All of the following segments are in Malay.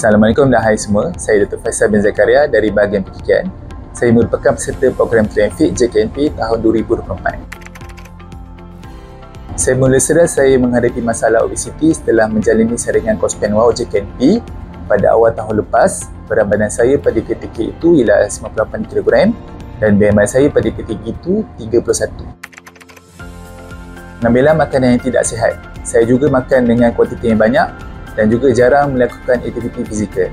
Assalamualaikum dan hai semua. Saya Dr. Faisal bin Zakaria dari bahagian pendidikan. Saya merupakan peserta program Train Fit JKNP tahun 2024. Saya mula sedar saya menghadapi masalah obesiti setelah menjalani saringan Kospen Wow JKNP pada awal tahun lepas. Berat badan saya pada ketika itu ialah 58 kg dan BMI saya pada ketika itu 31. Mengambil makanan yang tidak sihat. Saya juga makan dengan kuantiti yang banyak dan juga jarang melakukan aktiviti fizikal.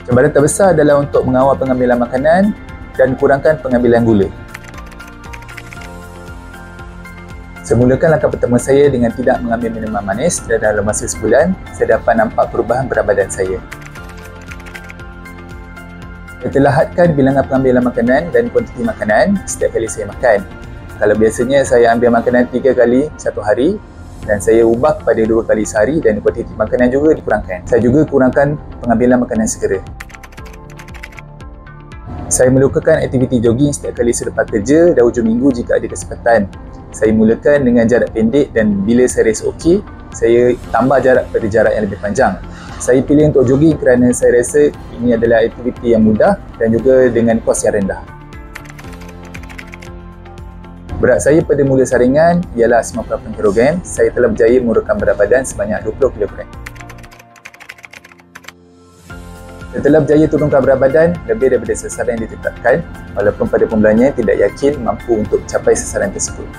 Cabaran terbesar adalah untuk mengawal pengambilan makanan dan kurangkan pengambilan gula. Semulakan langkah pertama saya dengan tidak mengambil minuman manis dan dalam masa sebulan, saya dapat nampak perubahan berat badan saya. Saya telah hadkan bilangan pengambilan makanan dan kuantiti makanan setiap kali saya makan. Kalau biasanya saya ambil makanan 3 kali satu hari, dan saya ubah kepada 2 kali sehari dan kuantiti makanan juga dikurangkan. Saya juga kurangkan pengambilan makanan segera. Saya melakukan aktiviti jogging setiap kali selepas kerja dan hujung minggu jika ada kesempatan. Saya mulakan dengan jarak pendek dan bila saya rasa okey, saya tambah jarak pada jarak yang lebih panjang. Saya pilih untuk jogging kerana saya rasa ini adalah aktiviti yang mudah dan juga dengan kos yang rendah. Berat saya pada mula saringan ialah 58 kg. Saya telah berjaya menurunkan berat badan sebanyak 20 kg. Saya telah berjaya turunkan berat badan lebih daripada sasaran yang ditetapkan walaupun pada permulanya tidak yakin mampu untuk mencapai sasaran tersebut.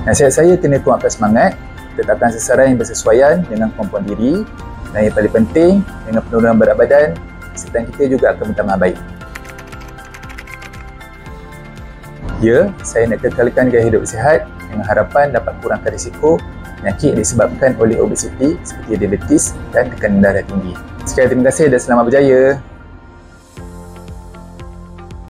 Nasihat saya kena kuatkan semangat, tetapkan sasaran yang bersesuaian dengan kemampuan diri dan yang paling penting dengan penurunan berat badan, kesihatan kita juga akan bertambah baik. Ya, saya nak kekalkan gaya hidup sihat dengan harapan dapat kurangkan risiko penyakit disebabkan oleh obesiti seperti diabetes dan tekanan darah tinggi. Sekali terima kasih dan selamat berjaya.